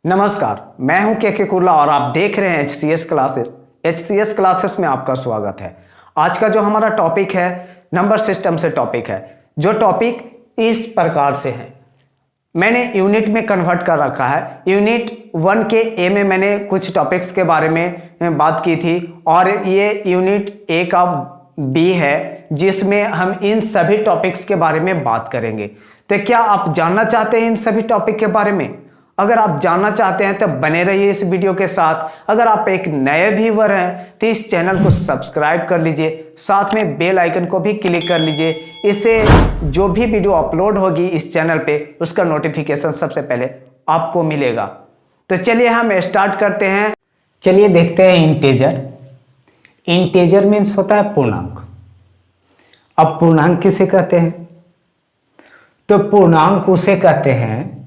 नमस्कार, मैं हूं के कुर्ला और आप देख रहे हैं HCS क्लासेस। HCS क्लासेस में आपका स्वागत है। आज का जो हमारा टॉपिक है नंबर सिस्टम से टॉपिक है, जो टॉपिक इस प्रकार से है। मैंने यूनिट में कन्वर्ट कर रखा है। यूनिट 1 के ए में मैंने कुछ टॉपिक्स के बारे में बात की थी और ये यूनिट ए का बी है जिसमें हम इन सभी टॉपिक्स के बारे में बात करेंगे। तो क्या आप जानना चाहते हैं इन सभी टॉपिक के बारे में? अगर आप जानना चाहते हैं तो बने रहिए इस वीडियो के साथ। अगर आप एक नए व्यूअर हैं तो इस चैनल को सब्सक्राइब कर लीजिए, साथ में बेल आइकन को भी क्लिक कर लीजिए। इससे जो भी वीडियो अपलोड होगी इस चैनल पे उसका नोटिफिकेशन सबसे पहले आपको मिलेगा। तो चलिए हम स्टार्ट करते हैं। चलिए देखते हैं इंटेजर। इंटेजर मीन्स होता है पूर्णांक। अब पूर्णांक किसे कहते हैं? तो पूर्णांक उसे कहते हैं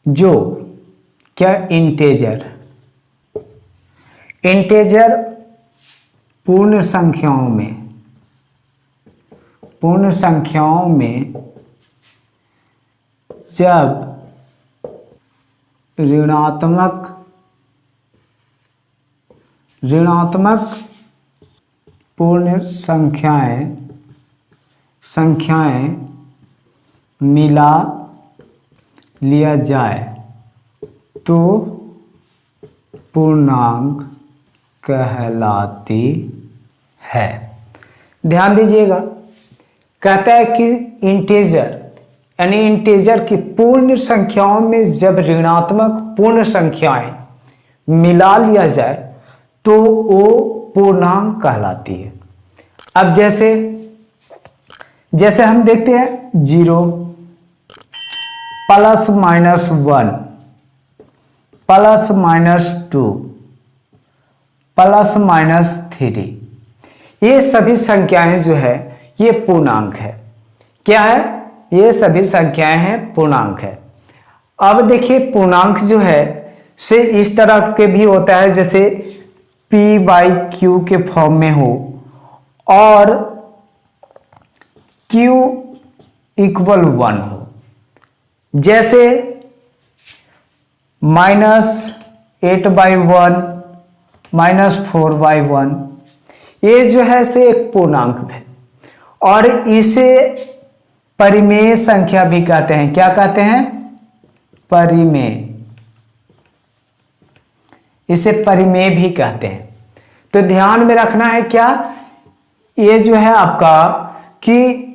जो क्या इंटेजर पूर्ण संख्याओं में जब ऋणात्मक पूर्ण संख्याएं मिला लिया जाए तो पूर्णांक कहलाती है। ध्यान दीजिएगा, कहता है कि इंटेजर यानी इंटेजर की पूर्ण संख्याओं में जब ऋणात्मक पूर्ण संख्याएं मिला लिया जाए तो वो पूर्णांक कहलाती है। अब जैसे हम देखते हैं 0 +-1 +-2 +-3, ये सभी संख्याएं जो है ये पूर्णांक है। क्या है? ये सभी संख्याएं हैं पूर्णांक है। अब देखिए पूर्णांक जो है से इस तरह के भी होता है जैसे p/q के फॉर्म में हो और q = 1 हो। जैसे -8/1 -4/1 ये जो है से एक पूर्णांक है और इसे परिमेय संख्या भी कहते हैं। क्या कहते हैं? परिमेय। इसे परिमेय भी कहते हैं। तो ध्यान में रखना है क्या, ये जो है आपका कि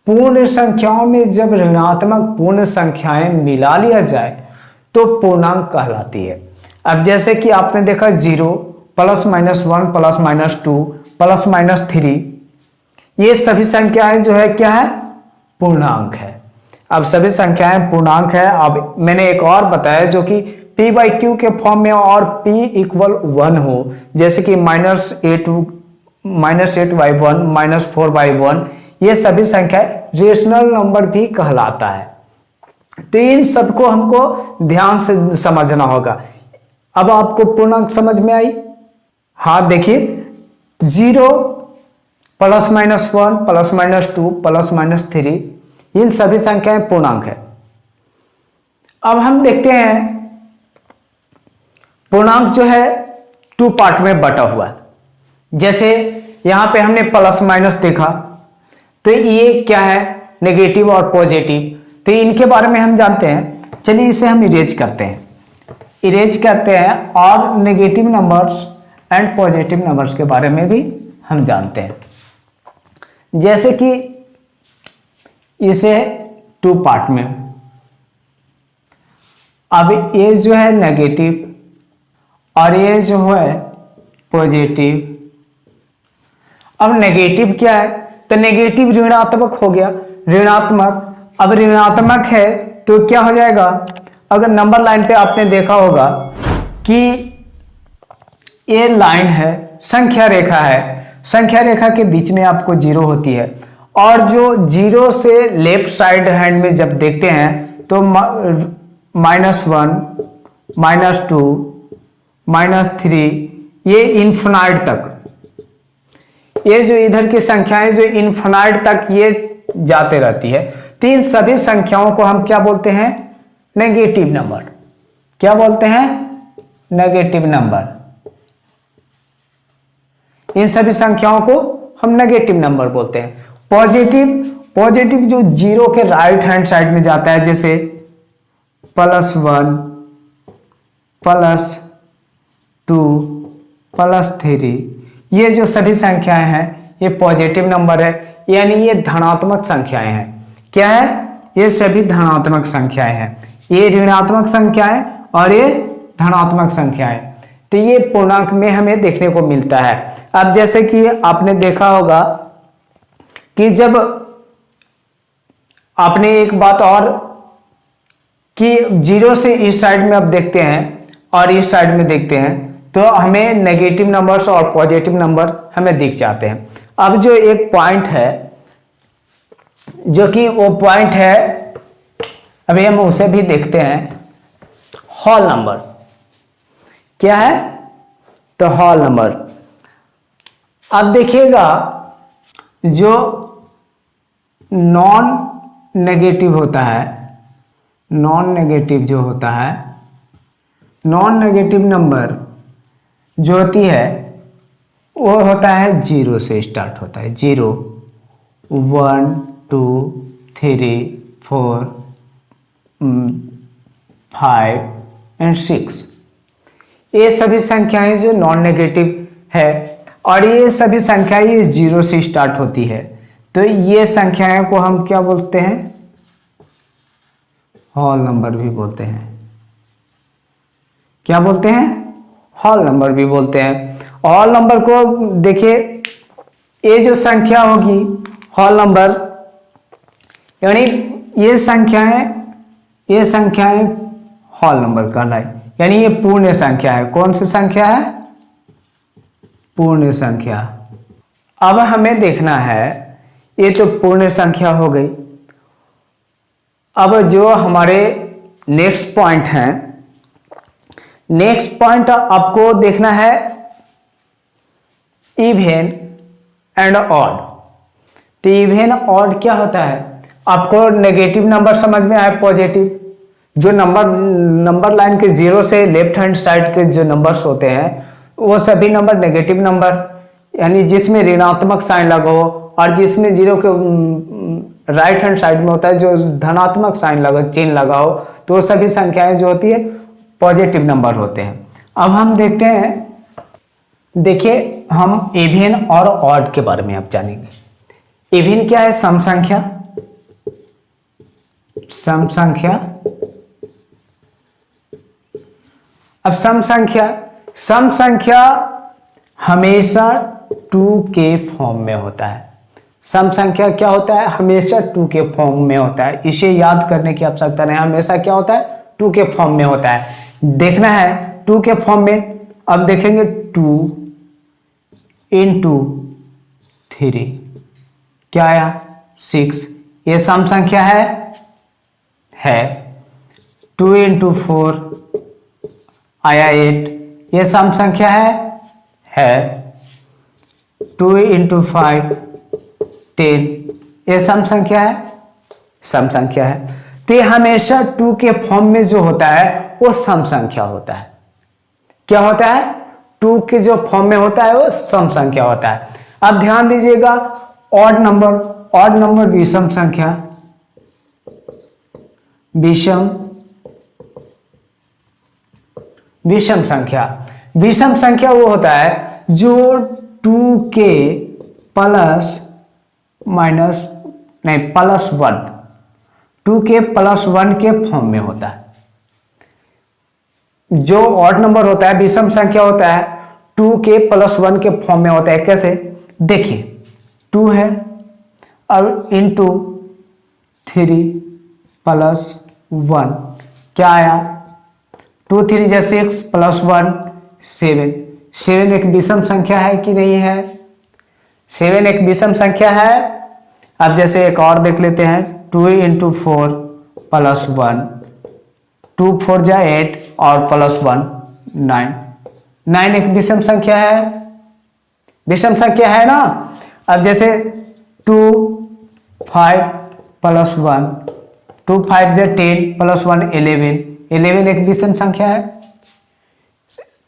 पूर्ण संख्याओं में जब ऋणात्मक पूर्ण संख्याएं मिला लिया जाए तो पूर्णांक कहलाती है। अब जैसे कि आपने देखा 0 +-1 +-2 +-3, ये सभी संख्याएं जो है क्या है? पूर्णांक है। अब सभी संख्याएं पूर्णांक है। अब मैंने एक और बताया जो कि p/q के फॉर्म में और p = 1 हो, जैसे कि -8/1 -4/1, ये सभी संख्या रेशनल नंबर भी कहलाता है। तो इन सबको हमको ध्यान से समझना होगा। अब आपको पूर्णांक समझ में आई? हाँ, देखिए 0 +-1 +-2 +-3 इन सभी संख्याएं पूर्णांक है। अब हम देखते हैं पूर्णांक जो है 2 पार्ट में बटा हुआ है। जैसे यहां पे हमने प्लस देखा, तो ये क्या है? नेगेटिव और पॉजिटिव। तो इनके बारे में हम जानते हैं। चलिए इसे हम इरेज करते हैं और negative numbers and positive numbers के बारे में भी हम जानते हैं। जैसे कि इसे 2 पार्ट में, अब ये जो है नेगेटिव और ये जो है पॉजिटिव। अब नेगेटिव क्या है? तो नेगेटिव ऋणात्मक हो गया, ऋणात्मक। अब ऋणात्मक है तो क्या हो जाएगा? अगर नंबर लाइन पे आपने देखा होगा कि ये लाइन है, संख्या रेखा है, संख्या रेखा के बीच में आपको 0 होती है और जो 0 से लेफ्ट साइड हैंड में जब देखते हैं तो -1 -2 -3 ये इन्फिनाइट तक, ये जो इधर की संख्याएं जो इन्फिनाइट तक ये जाते रहती है। तो इन सभी संख्याओं को हम क्या बोलते हैं? Negative number. क्या बोलते हैं? Negative number. इन सभी संख्याओं को हम नेगेटिव नंबर बोलते हैं। पॉजिटिव जो जीरो के राइट हैंड साइड में जाता है, जैसे +1, +2, +3, ये जो सभी संख्याएं हैं ये पॉजिटिव नंबर है, यानी ये धनात्मक संख्याएं हैं। क्या है? ये सभी धनात्मक संख्याएं हैं। ये ऋणात्मक संख्याएं और ये धनात्मक संख्याएं। तो ये पूर्णांक में हमें देखने को मिलता है। अब जैसे कि आपने देखा होगा कि जब आपने एक बात और कि जीरो से इस साइड में अब देखते हैं और इस साइड में देखते हैं तो हमें नेगेटिव नंबर्स और पॉजिटिव नंबर हमें दिख जाते हैं। अब जो एक पॉइंट है, जो कि वो पॉइंट है, अभी हम उसे भी देखते हैं, होल नंबर। क्या है? तो होल नंबर। अब देखिएगा, जो नॉन नेगेटिव होता है, नॉन नेगेटिव जो होता है, नॉन नेगेटिव नंबर जो होती है वो होता है जीरो से स्टार्ट होता है। 0, 1, 2, 3, 4, 5 एंड 6। ये सभी संख्याएं जो नॉन नेगेटिव है और ये सभी संख्याएं जीरो से स्टार्ट होती है, तो ये संख्याएं को हम क्या बोलते हैं? होल नंबर भी बोलते हैं। क्या बोलते हैं? होल नंबर भी बोलते हैं। होल नंबर को देखिए, ये जो संख्या होगी होल नंबर, यानी ये संख्याएं होल नंबर कहलाई, यानी ये पूर्ण संख्या है। कौन सी संख्या है? पूर्ण संख्या। अब हमें देखना है, ये तो पूर्ण संख्या हो गई। अब जो हमारे नेक्स्ट पॉइंट है, नेक्स्ट पॉइंट आपको देखना है इवन एंड ऑड। तो इवन ऑड क्या होता है? आपको नेगेटिव नंबर समझ में आए, पॉजिटिव जो नंबर लाइन के जीरो से लेफ्ट हैंड साइड के जो नंबर्स होते हैं वो सभी नंबर नेगेटिव नंबर, यानी जिसमें ऋणात्मक साइन लगा हो, और जिसमें जीरो के राइट हैंड साइड में होता है जो धनात्मक साइन लगा, चिन्ह लगा हो, तो वो सभी संख्याएं जो होती है पॉजिटिव नंबर होते हैं। अब हम देखते हैं, देखिए हम इवन और ऑड के बारे में अब जानेंगे। इवन क्या है? सम संख्या। सम संख्या। अब सम संख्या हमेशा 2 के फॉर्म में होता है। सम संख्या क्या होता है? हमेशा 2 के फॉर्म में होता है। इसे याद करने की आवश्यकता नहीं, हमेशा क्या होता है? 2 के फॉर्म में होता है। देखना है 2 के फॉर्म में। अब देखेंगे 2 × 3 क्या आया? 6। ये सम संख्या है। 2 × 4 आया 8। ये सम संख्या है। 2 × 5 10। ये सम संख्या है। तो ये हमेशा 2 के फॉर्म में जो होता है वो सम संख्या होता है। क्या होता है? 2 के जो फॉर्म में होता है वो सम संख्या होता है। अब ध्यान दीजिएगा, ऑड नंबर विषम संख्या। विषम संख्या वो होता है जो 2 के +1, 2 के +1 के फॉर्म में होता है। जो ऑड नंबर होता है, विषम संख्या होता है, 2 के +1 के फॉर्म में होता है। कैसे? देखिए 2 है, अब इंटू 3 +1 क्या आया? 2 3 = 6 +1 7। 7 एक विषम संख्या है कि नहीं है? 7 एक विषम संख्या है। अब जैसे एक और देख लेते हैं, 2 × 4 +1, 2 4 = 8 और +1 9। 9 एक विषम संख्या है। विषम संख्या है ना। अब जैसे 2 5 +1, 2 5 = 10 +1 11, 11 एक विषम संख्या है।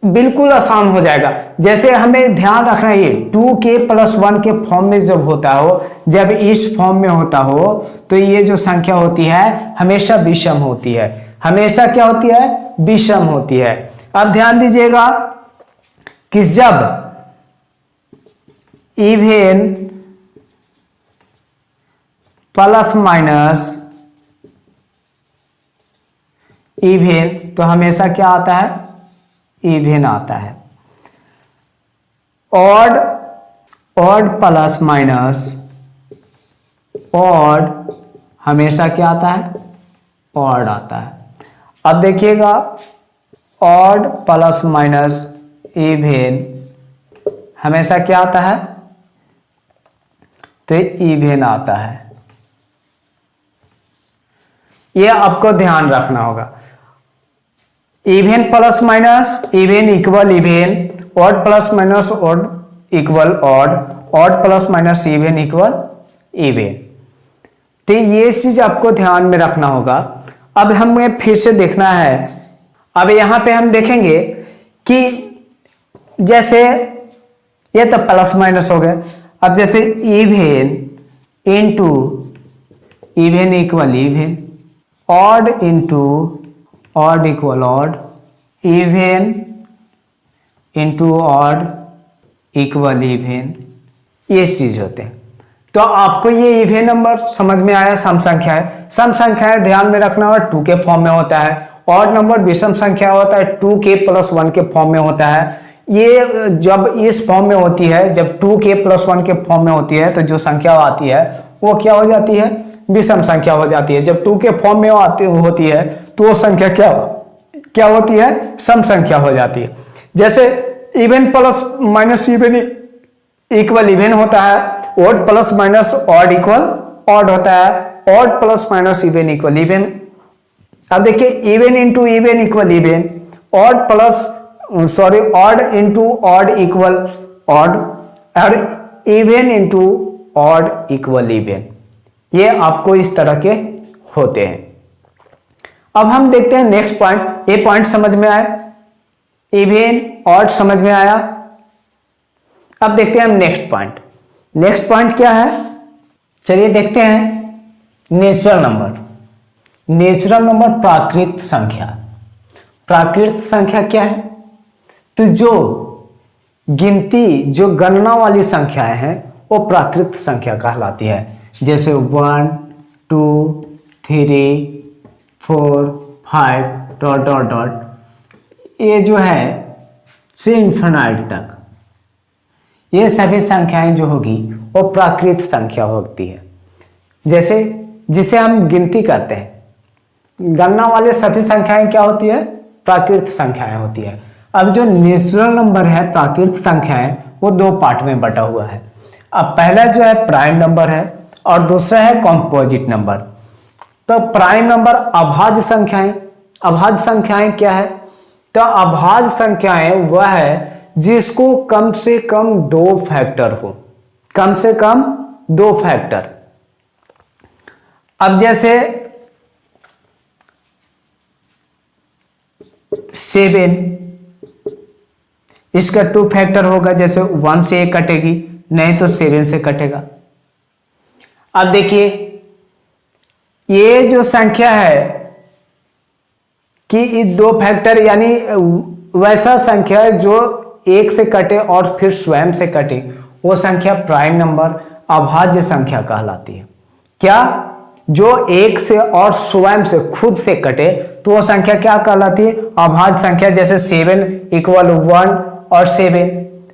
बिल्कुल आसान हो जाएगा। जैसे हमें ध्यान रखना है, ये 2k+1 के फॉर्म में जब होता हो, जब इस फॉर्म में होता हो, तो ये जो संख्या होती है हमेशा विषम होती है। हमेशा क्या होती है? विषम होती है। अब ध्यान दीजिएगा कि जब इवन प्लस माइनस इवन, तो हमेशा क्या आता है? इवन आता है। Odd, odd plus minus odd, हमेशा क्या आता है? ऑड आता है। अब देखिएगा, ऑड प्लस माइनस इवन हमेशा क्या आता है? तो इवन आता है। ये आपको ध्यान रखना होगा। Even plus minus even equal even, odd plus minus odd equal odd, odd plus minus even equal even. तो ये चीज आपको ध्यान में रखना होगा। अब हमें फिर से देखना है। अब यहां पे हम देखेंगे कि जैसे ये तो प्लस माइनस हो गया। अब जैसे even into even equal even, odd into odd equal odd, even into odd equal even, ये चीज होते हैं। तो आपको ये इवन नंबर समझ में आया। सम संख्या है, सम संख्या है ध्यान में रखना होगा 2 के फॉर्म में होता है। ऑड नंबर विषम संख्या होता है 2k+1 के फॉर्म में होता है। ये जब इस फॉर्म में होती है, जब 2k+1 के फॉर्म में होती है, तो जो संख्या आती है वो क्या हो जाती है? विषम संख्या हो जाती है। जब 2 के फॉर्म में होती है तो वो संख्या क्या होती है? सम संख्या हो जाती है। जैसे even plus minus even equal even होता है, odd plus minus odd equal odd होता है, odd plus minus even equal even. अब देखिए, even into even equal even, odd plus odd into odd equal odd, और even into odd equal even. ये आपको इस तरह के होते हैं। अब हम देखते हैं नेक्स्ट पॉइंट। ये पॉइंट समझ में आया, इवन ऑड समझ में आया। अब देखते हैं हम नेक्स्ट पॉइंट। नेक्स्ट पॉइंट क्या है? चलिए देखते हैं। Natural number. नेचुरल नंबर प्राकृत संख्या। प्राकृत संख्या क्या है? तो जो गिनती, जो गणना वाली संख्याएं हैं वो प्राकृत संख्या कहलाती है। जैसे 1 2 3 4 5 डॉट डॉट डॉट, ये जो है से इन्फिनाइट तक, ये सभी संख्याएं जो होगी वो प्राकृत संख्या होती है। जैसे जिसे हम गिनती करते हैं, गणना वाले सभी संख्याएं क्या होती है? प्राकृत संख्याएं होती है। अब जो नेचुरल नंबर है, प्राकृत संख्याएं, वो 2 पार्ट में बटा हुआ है। अब पहला जो है प्राइम नंबर है और दूसरा है कॉम्पोजिट नंबर। तो प्राइम नंबर अभाज्य संख्याएं। अभाज्य संख्याएं क्या है? तो अभाज्य संख्याएं वह है जिसको कम से कम 2 फैक्टर हो, कम से कम 2 फैक्टर। अब जैसे 7, इसका 2 फैक्टर होगा। जैसे 1 से 1 कटेगी, नहीं तो 7 से कटेगा। अब देखिए, ये जो संख्या है कि 2 फैक्टर, यानी वैसा संख्या है जो 1 से कटे और फिर स्वयं से कटे, वो संख्या प्राइम नंबर अभाज्य संख्या कहलाती है। क्या? जो 1 से और स्वयं से, खुद से कटे, तो वो संख्या क्या कहलाती है? अभाज्य संख्या। जैसे 7 इक्वल 1 और 7।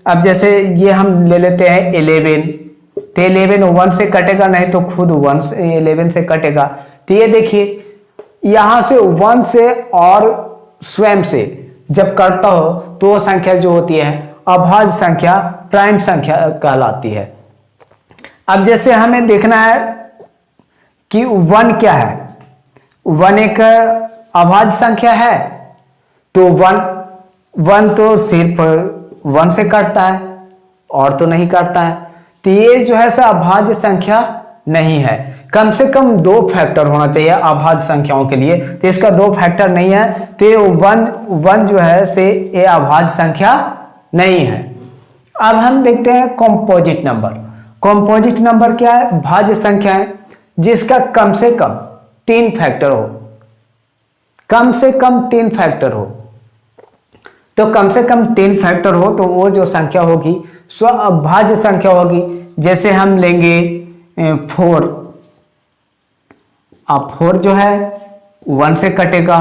अब जैसे ये हम ले लेते हैं 11, तो 11 1 से कटेगा, नहीं तो खुद 1 से 11 से कटेगा। तो ये देखिए, यहां से 1 से और स्वयं से जब करता हो तो वो संख्या जो होती है अभाज्य संख्या, प्राइम संख्या कहलाती है। अब जैसे हमें देखना है कि 1 क्या है। 1 एक अभाज्य संख्या है, तो 1 तो सिर्फ 1 से कटता है और तो नहीं कटता है। तो ये जो है अभाज्य संख्या नहीं है। कम से कम 2 फैक्टर होना चाहिए अभाज्य संख्याओं के लिए। तो इसका 2 फैक्टर नहीं है, तो ये वन जो है से ये अभाज्य संख्या नहीं है। अब हम देखते हैं कॉम्पोजिट नंबर। कॉम्पोजिट नंबर क्या है? भाज्य संख्या है जिसका कम से कम 3 फैक्टर हो, कम से कम 3 फैक्टर हो। तो कम से कम 3 फैक्टर हो तो वो जो संख्या होगी सो अभाज्य संख्या होगी। जैसे हम लेंगे 4, अब 4 जो है 1 से कटेगा,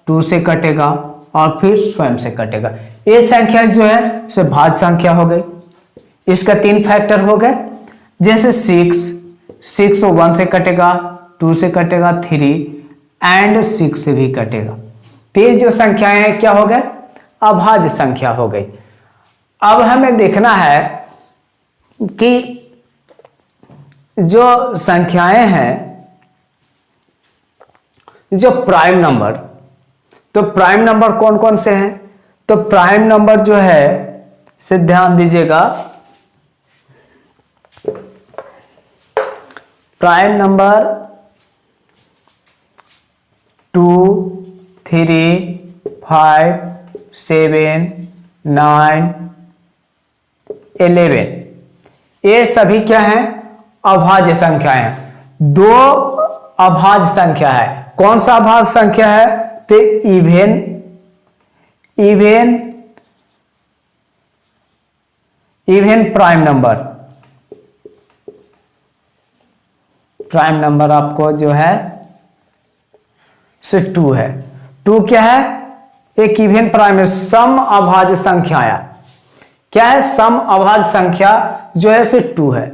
2 से कटेगा और फिर स्वयं से कटेगा। ये संख्या जो है सो भाज्य संख्या हो गई, इसका 3 फैक्टर हो गए। जैसे 6 1 से कटेगा, 2 से कटेगा, 3 एंड 6 से भी कटेगा। तो ये जो संख्याएं हैं क्या हो गए? अभाज्य संख्या हो गई। अब हमें देखना है कि जो संख्याएं हैं, जो प्राइम नंबर, तो प्राइम नंबर कौन कौन से हैं? तो प्राइम नंबर जो है से ध्यान दीजिएगा, प्राइम नंबर 2 3 5 7 9 11, ये सभी क्या है? अभाज्य संख्या है। 2 अभाज्य संख्या है। कौन सा अभाज्य संख्या है? तो even prime number. Prime number आपको जो है से 2 है। 2 क्या है? एक इवन प्राइम, सम अभाज्य संख्या है। क्या है? सम अभाज्य संख्या जो है से 2 है।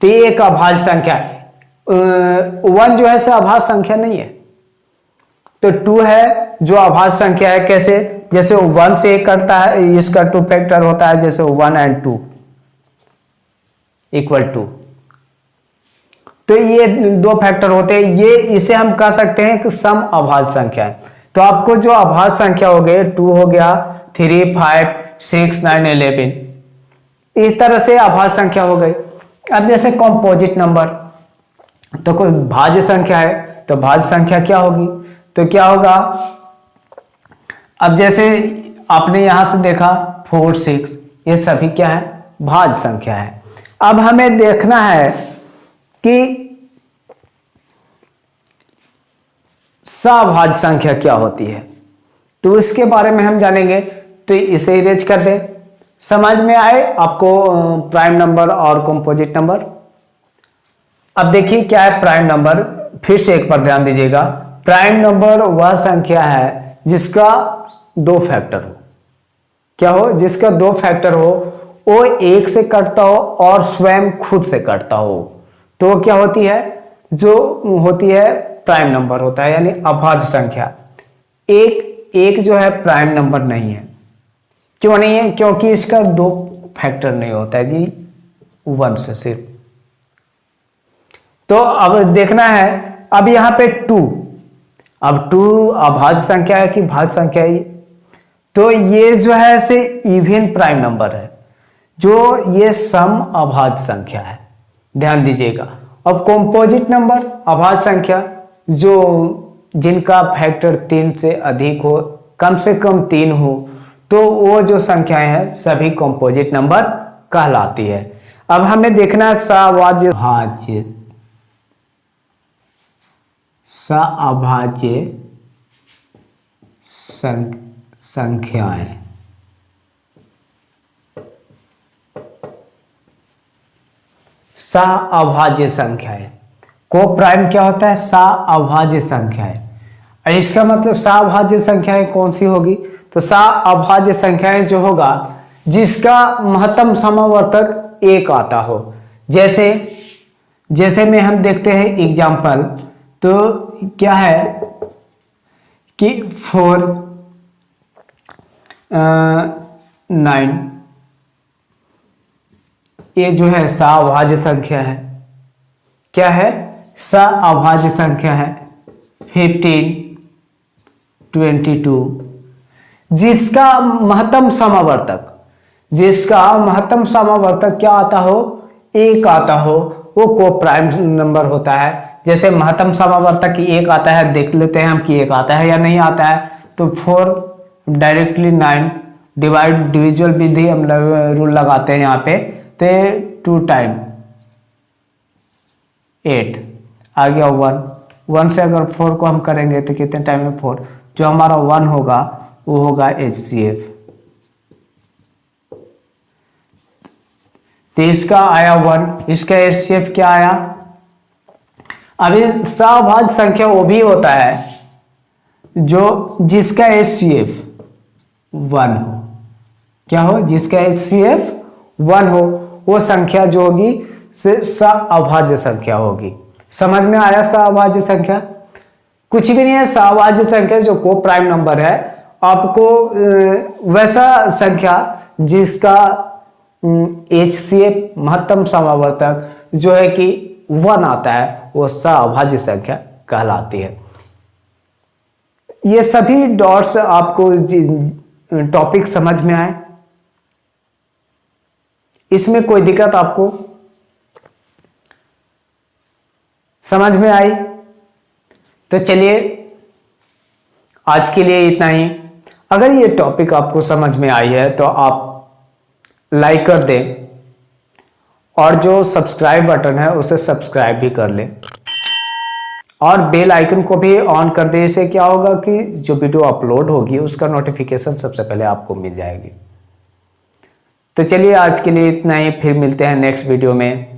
तो ये एक अभाज्य संख्या है। 1 जो है से अभाज्य संख्या नहीं है, तो 2 है जो अभाज्य संख्या है। कैसे? जैसे 1 से 1 कटता है, इसका 2 फैक्टर होता है, जैसे 1 एंड 2 इक्वल 2। तो ये 2 फैक्टर होते हैं। ये इसे हम कह सकते हैं कि सम अभाज्य संख्या है। तो आपको जो अभाज्य संख्या हो गए 2 हो गया, 3 5 6 9 11, इस तरह से अभाज्य संख्या हो गई। अब जैसे कॉम्पोजिट नंबर, तो कोई भाज्य संख्या है, तो भाज्य संख्या क्या होगी? तो क्या होगा? अब जैसे आपने यहां से देखा 4 6, ये सभी क्या है? भाज्य संख्या है। अब हमें देखना है कि सभाज्य संख्या क्या होती है, तो इसके बारे में हम जानेंगे। तो इसे इरेज कर दें। समझ में आए आपको प्राइम नंबर और कंपोजिट नंबर? अब देखिए क्या है प्राइम नंबर, फिर से एक पर ध्यान दीजिएगा। प्राइम नंबर वह संख्या है जिसका 2 फैक्टर हो। क्या हो? जिसका 2 फैक्टर हो, वो 1 से कटता हो और स्वयं खुद से कटता हो, तो वो क्या होती है? जो होती है प्राइम नंबर होता है, यानी अभाज्य संख्या। एक जो है प्राइम नंबर नहीं है। क्यों नहीं है? क्योंकि इसका 2 फैक्टर नहीं होता है जी, 1 से सिर्फ। तो अब देखना है, अब यहां पे 2, अब 2 अभाज्य संख्या है कि भाज्य संख्या है? तो ये जो है से इवन प्राइम नंबर है, जो ये सम अभाज्य संख्या है। ध्यान दीजिएगा। अब कंपोजिट नंबर अभाज्य संख्या, जो जिनका फैक्टर 3 से अधिक हो, कम से कम 3 हो, तो वो जो संख्याएं हैं सभी कंपोजिट नंबर कहलाती है। अब हमें देखना है सभाज्य संख्याएं। सअभाज्य संख्याएं को प्राइम क्या होता है? सअभाज्य संख्याएं। इसका मतलब सअभाज्य संख्याएं कौन सी होगी? तो सअभाज्य संख्याएं जो होगा जिसका महत्तम समावर्तक 1 आता हो। जैसे में हम देखते हैं एग्जाम्पल, तो क्या है कि 4 9, ये जो है सअभाज्य संख्या है। क्या है? सअभाज्य संख्या है। 15 22, जिसका महत्तम समावर्तक क्या आता हो? 1 आता हो, वो को प्राइम नंबर होता है। जैसे महत्तम समावर्तक एक आता है, देख लेते हैं हम कि एक आता है या नहीं आता है। तो 4 डायरेक्टली 9 डिविजुअल विधि हम रूल लगाते हैं यहाँ पे। तो 2 टाइम 8 आ गया 1 से अगर 4 को हम करेंगे तो कितने टाइम में 4, जो हमारा 1 होगा वो होगा HCF। तो इसका आया 1, इसका HCF क्या आया। अभी सहभाज्य संख्या वो भी होता है जो जिसका HCF 1 हो, क्या हो, जिसका HCF 1 हो, वो संख्या जो होगी सहअभाज्य संख्या होगी। समझ में आया। सहअभाज्य संख्या कुछ भी नहीं है, सहअभाज्य संख्या जो को प्राइम नंबर है, आपको वैसा संख्या जिसका HCF महत्तम समावर्तक जो है कि 1 आता है, वो सहअभाज्य संख्या कहलाती है। ये सभी डॉट्स आपको टॉपिक समझ में आए, इसमें कोई दिक्कत आपको समझ में आई। तो चलिए आज के लिए इतना ही। अगर ये टॉपिक आपको समझ में आई है तो आप लाइक कर दें और जो सब्सक्राइब बटन है उसे सब्सक्राइब भी कर लें और बेल आइकन को भी ऑन कर दें। इससे क्या होगा कि जो वीडियो अपलोड होगी उसका नोटिफिकेशन सबसे पहले आपको मिल जाएगी। तो चलिए आज के लिए इतना ही, फिर मिलते हैं नेक्स्ट वीडियो में।